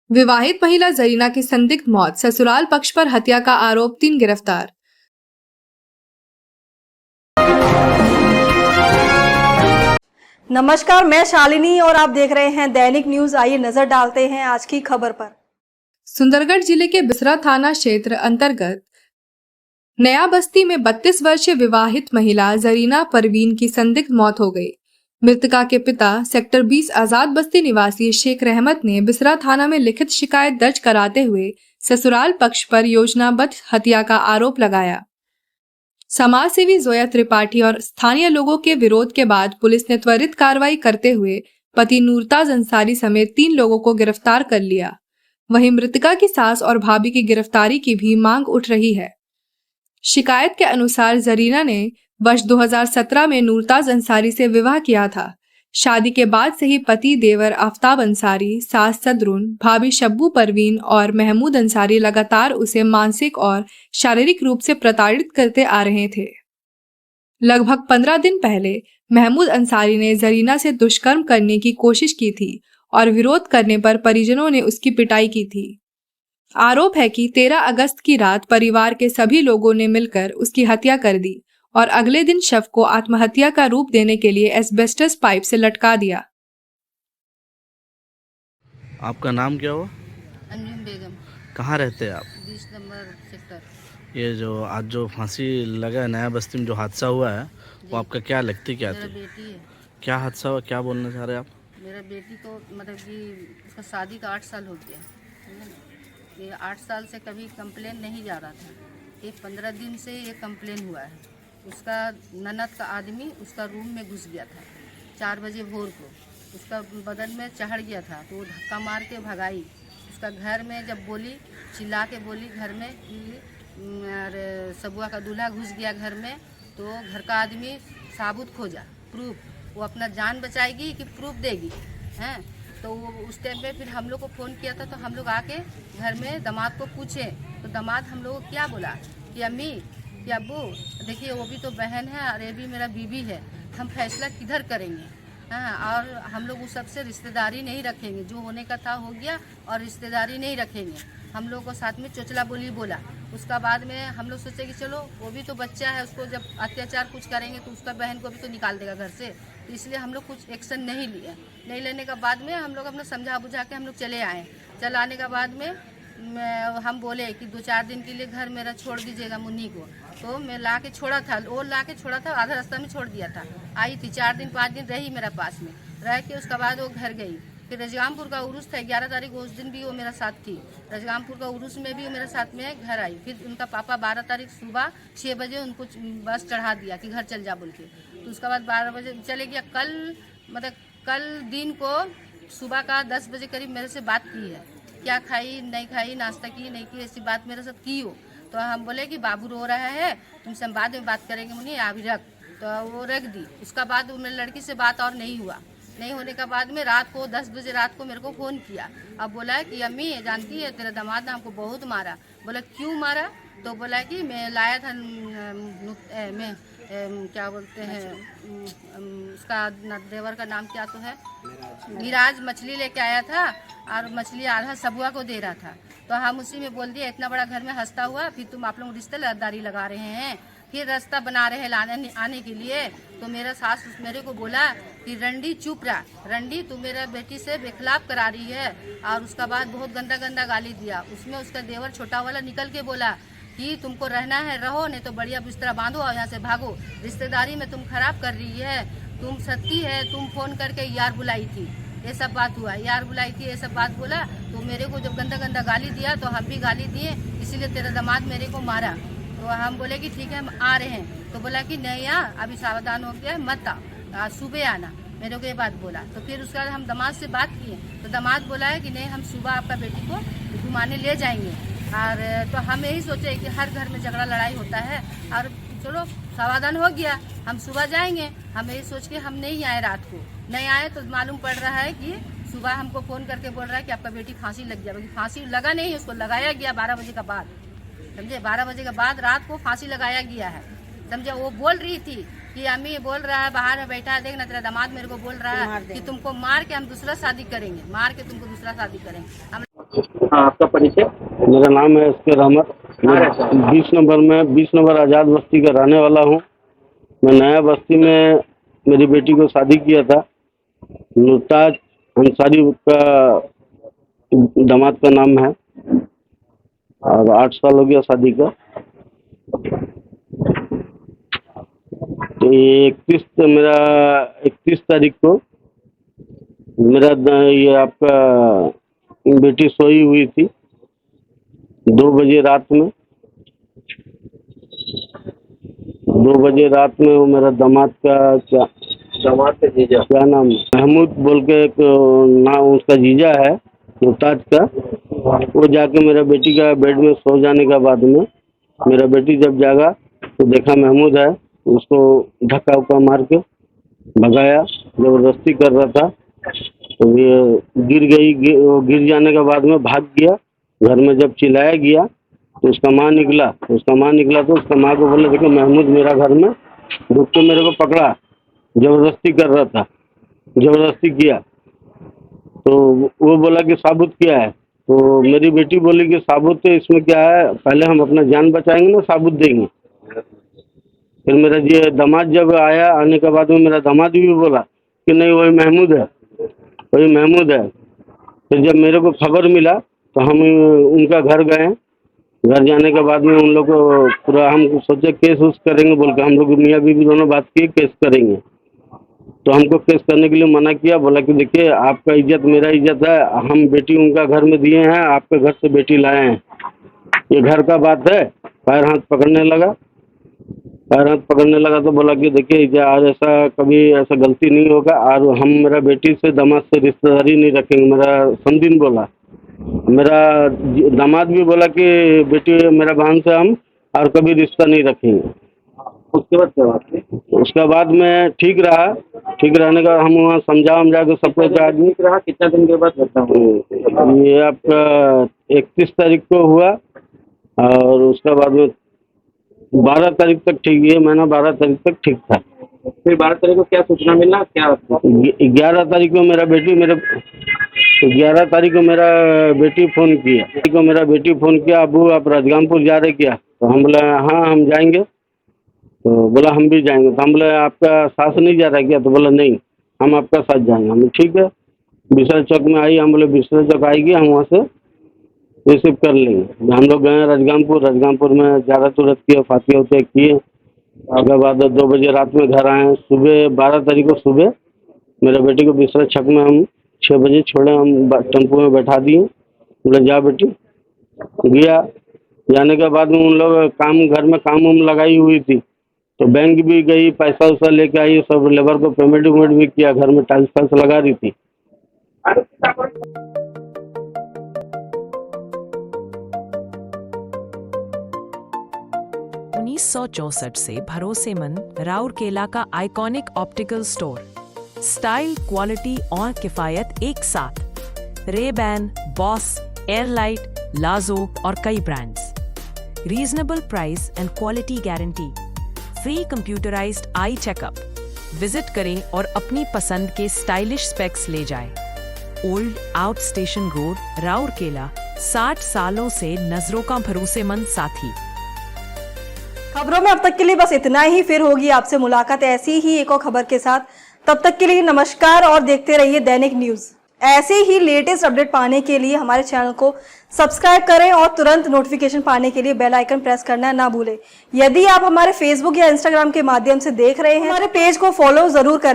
विवाहित महिला जरीना की संदिग्ध मौत, ससुराल पक्ष पर हत्या का आरोप, 3 गिरफ्तार। नमस्कार, मैं शालिनी और आप देख रहे हैं दैनिक न्यूज। आइए नजर डालते हैं आज की खबर पर। सुंदरगढ़ जिले के बिसरा थाना क्षेत्र अंतर्गत नया बस्ती में 32 वर्षीय विवाहित महिला जरीना परवीन की संदिग्ध मौत हो गई। मृतका के पिता सेक्टर 20 आजाद बस्ती निवासी शेख रहमत ने बिसरा थाना में लिखित शिकायत दर्ज कराते हुए ससुराल पक्ष पर योजनाबद्ध हत्या का आरोप लगाया। समाज सेवी जोया त्रिपाठी और स्थानीय लोगों के विरोध के बाद पुलिस ने त्वरित कार्रवाई करते हुए पति नूरताज अंसारी समेत 3 लोगों को गिरफ्तार कर लिया। वहीं मृतका की सास और भाभी की गिरफ्तारी की भी मांग उठ रही है। शिकायत के अनुसार जरीना ने वर्ष 2017 में नूरताज अंसारी से विवाह किया था। शादी के बाद से ही पति देवर आफ्ताब अंसारी, सास सदरुन, भाभी शब्बू परवीन और महमूद अंसारी लगातार उसे मानसिक और शारीरिक रूप से प्रताड़ित करते आ रहे थे। लगभग 15 दिन पहले महमूद अंसारी ने जरीना से दुष्कर्म करने की कोशिश की थी और विरोध करने पर परिजनों ने उसकी पिटाई की थी। आरोप है कि 13 अगस्त की रात परिवार के सभी लोगों ने मिलकर उसकी हत्या कर दी और अगले दिन शव को आत्महत्या का रूप देने के लिए एस्बेस्टस पाइप से लटका दिया। आपका नाम क्या हुआ? अंजुम बेगम। कहाँ रहते हैं आप? 20 नंबर सेक्टर। ये जो आज जो फांसी लगा है नया बस्ती में, जो हादसा हुआ है, वो आपका क्या लगती क्या मेरा थी? बेटी है। क्या हादसा हुआ, क्या बोलना चाह रहे हैं आप? मेरा बेटी तो मतलब कि उसका शादी का 8 साल हो गया, समझे ना। ये 8 साल से कभी कंप्लेन नहीं जा रहा था। ये 15 दिन से ये कंप्लेन हुआ है। उसका ननद का आदमी उसका रूम में घुस गया था 4 बजे भोर को। उसका बदन में चढ़ गया था तो वो धक्का मार के भगाई। उसका घर में जब बोली, चिल्ला के बोली घर में कि सबुआ का दूल्हा घुस गया घर में, तो घर का आदमी साबुत खोजा, प्रूफ। वो अपना जान बचाएगी कि प्रूफ देगी, हैं। तो वो उस टाइम पे फिर हम लोग को फ़ोन किया था, तो हम लोग आके घर में दामाद को पूछे, तो दामाद हम लोग को क्या बोला कि अम्मी कि अब्बू देखिए वो भी तो बहन है और ये भी मेरा बीवी है, हम फैसला किधर करेंगे, हाँ। और हम लोग उस सबसे रिश्तेदारी नहीं रखेंगे, जो होने का था हो गया, और रिश्तेदारी नहीं रखेंगे। हम लोग को साथ में चोचला बोली बोला। उसका बाद में हम लोग सोचे कि चलो वो भी तो बच्चा है, उसको जब अत्याचार कुछ करेंगे तो उसका बहन को भी तो निकाल देगा घर से, तो इसलिए हम लोग कुछ एक्शन नहीं लिए। नहीं लेने का बाद में हम लोग अपना समझा बुझा के हम लोग चले आए। चल आने का बाद में हम बोले कि 2-4 दिन के लिए घर मेरा छोड़ दीजिएगा मुन्नी को, तो मैं ला के छोड़ा था, वो ला के छोड़ा था, आधा रास्ता में छोड़ दिया था। आई थी 4 दिन 5 दिन रही मेरा पास में, रह के उसके बाद वो घर गई। फिर रजगामपुर का उर्स था 11 तारीख को, उस दिन भी वो मेरा साथ थी। रजगामपुर का उर्स में भी वो मेरे साथ में घर आई। फिर उनका पापा 12 तारीख सुबह 6 बजे उनको बस चढ़ा दिया कि घर चल जा बोल के। तो उसके बाद 12 बजे चले गया। कल दिन को सुबह का 10 बजे करीब मेरे से बात की है, क्या खाई नहीं खाई, नाश्ता की नहीं की, ऐसी बात मेरे साथ की हो। तो हम बोले कि बाबू रो रहा है, तुमसे हम बाद में बात करेंगे मुन्नी, अभी रख। तो वो रख दी। उसका बाद मेरी लड़की से बात और नहीं हुआ। नहीं होने का बाद में रात को 10 बजे रात को मेरे को फ़ोन किया। अब बोला है कि अम्मी जानती है तेरा दामाद ने हमको बहुत मारा। बोला क्यों मारा? तो बोला कि मैं लाया था क्या बोलते हैं उसका देवर का नाम क्या तो है, मिराज, मछली लेके आया था और मछली आधा सबुआ को दे रहा था। तो हम उसी में बोल दिए इतना बड़ा घर में हंसता हुआ, फिर तुम आप लोग रिश्तेदारी लगा रहे हैं, फिर रास्ता बना रहे हैं आने के लिए। तो मेरा सास मेरे को बोला कि रंडी चुप रहा, रंडी तू मेरा बेटी से बेखिलाफ करा रही है। और उसका बाद बहुत गंदा गंदा गाली दिया। उसमें उसका देवर छोटा वाला निकल के बोला कि तुमको रहना है रहो, नहीं तो बढ़िया बिस्तरा बांधो और यहाँ से भागो, रिश्तेदारी में तुम खराब कर रही है, तुम सत्ती है, तुम फ़ोन करके यार बुलाई थी, ये सब बात हुआ, यार बुलाई थी, ये सब बात बोला। तो मेरे को जब गंदा गंदा गाली दिया तो हम भी गाली दिए, इसीलिए तेरा दामाद मेरे को मारा। तो हम बोले कि ठीक है हम आ रहे हैं। तो बोला कि नहीं अभी सावधान हो गया, मत आ, सुबह आना, मेरे को ये बात बोला। तो फिर उसके बाद हम दामाद से बात किए, तो दामाद बोला है कि नहीं हम सुबह आपका बेटी को घुमाने ले जाएंगे। और तो हम यही सोचे कि हर घर में झगड़ा लड़ाई होता है, और चलो समाधान हो गया, हम सुबह जाएंगे। हम यही सोच के हम नहीं आए, रात को नहीं आए। तो मालूम पड़ रहा है कि सुबह हमको फ़ोन करके बोल रहा है कि आपका बेटी फांसी लग गया। बल्कि फांसी लगा नहीं, उसको लगाया गया 12 बजे का बाद, समझे। 12 बजे के बाद रात को फांसी लगाया गया है, समझे। वो बोल रही थी कि अम्मी बोल रहा है बाहर में बैठा है, देख ना तेरा दामाद मेरे को बोल रहा है कि तुमको मार के हम दूसरा शादी करेंगे, मार के तुमको दूसरा शादी करेंगे। हम आपका परिचय? मेरा नाम है एस.के. रहमत। कहाँ रहते हैं? 20 नंबर आज़ाद बस्ती का रहने वाला हूँ। मैं नया बस्ती में मेरी बेटी को शादी किया था। मुमताज अंसारी का दामाद का नाम है और 8 साल हो गया शादी का। तो ये 31 तारीख को मेरा ये आपका बेटी सोई हुई थी 2 बजे रात में। 2 बजे रात में वो मेरा दामाद का क्या नाम है, महमूद बोल के एक नाम उसका जीजा है मुमताज का। वो जाके मेरा बेटी का बेड में सो जाने के बाद में मेरा बेटी जब जागा तो देखा महमूद है। उसको धक्का उक्का मार के भगाया, जबरदस्ती कर रहा था तो ये गिर गई। गिर जाने के बाद में भाग गया। घर में जब चिल्लाया गया तो उसका माँ निकला तो उसका माँ को बोला देखो महमूद मेरा घर में रुक के मेरे को पकड़ा, जबरदस्ती कर रहा था, जबरदस्ती किया। तो वो बोला कि साबुत क्या है, तो मेरी बेटी बोली कि साबुत तो इसमें क्या है, पहले हम अपना जान बचाएंगे ना साबुत देंगे। फिर मेरा ये दामाद जब आया, आने के बाद में मेरा दामाद भी बोला कि नहीं वही महमूद है, वही महमूद है। फिर जब मेरे को खबर मिला तो हम उनका घर गए। घर जाने के बाद में उन लोग को पूरा हम सोचे केस उस करेंगे बोल के, हम लोग मियाँ बीवी दोनों बात किए केस करेंगे। तो हमको केस करने के लिए मना किया, बोला कि देखिए आपका इज्जत मेरा इज्जत है, हम बेटी उनका घर में दिए हैं, आपके घर से बेटी लाए हैं, ये घर का बात है। पैर हाथ पकड़ने लगा तो बोला कि देखिए आज ऐसा कभी ऐसा गलती नहीं होगा और हम मेरा बेटी से दामाद से रिश्तेदारी नहीं रखेंगे। मेरा समदीन बोला, मेरा दामाद भी बोला कि बेटी मेरा बहन से हम और कभी रिश्ता नहीं रखेंगे। उसके बाद क्या बात थी? उसके बाद में ठीक रहा। ठीक रहने का हम वहाँ समझा के सबको आदमी रहा। कितना दिन के बाद घटना हुई? ये आपका 31 तारीख को हुआ और उसके बाद में 12 तारीख तक ठीक, ये महीना 12 तारीख तक ठीक था। फिर 12 तारीख को क्या सूचना मिला? क्या 11 तारीख को मेरा बेटी फ़ोन किया, अबू आप राजगामपुर जा रहे क्या? तो हम बोले हाँ हम जाएंगे। तो बोला हम भी जाएंगे। तो हम बोले आपका सास नहीं जा रहा है क्या? तो बोला नहीं हम आपका साथ जाएंगे। हम ठीक है। बिसरा चौक में आई, हम बोले बिसरा चौक आएगी, हम वहाँ से रिसीव कर लेंगे। हम लोग गए राजगामपुर में ज़्यादा तुरंत किए, फातिया उतिया किए। उसके बाद 2 बजे रात में घर आए। सुबह 12 तारीख को सुबह मेरे बेटी को बिसरा छक में हम 6 बजे छोड़े, हम टेम्पो में बैठा दिए। बोले जा बेटी। गया, जाने के बाद में उन लोग घर में काम लगाई हुई थी तो बैंक भी गई, पैसा वैसा लेके आई, सब लेबर को पेमेंट भी किया। घर में टाइल्स फाइल्स लगा रही थी। 1964 से भरोसेमंद राउरकेला का iconic optical store, style, quality और किफायत एक साथ। रे-बैन, बॉस, एयरलाइट, लाजो और कई brands. Reasonable price and quality guarantee. Free computerised eye checkup. Visit करें और अपनी पसंद के स्टाइलिश स्पेक्स ले जाएं। Old out station road, Rourkela, 60 सालों से नजरों का भरोसेमंद साथी। खबरों में अब तक के लिए बस इतना ही। फिर होगी आपसे मुलाकात ऐसी ही एक और खबर के साथ। तब तक के लिए नमस्कार और देखते रहिए दैनिक न्यूज। ऐसे ही लेटेस्ट अपडेट पाने के लिए हमारे चैनल को सब्सक्राइब करें और तुरंत नोटिफिकेशन पाने के लिए बेल आइकन प्रेस करना ना भूलें। यदि आप हमारे फेसबुक या इंस्टाग्राम के माध्यम से देख रहे हैं, हमारे पेज को फॉलो जरूर करें।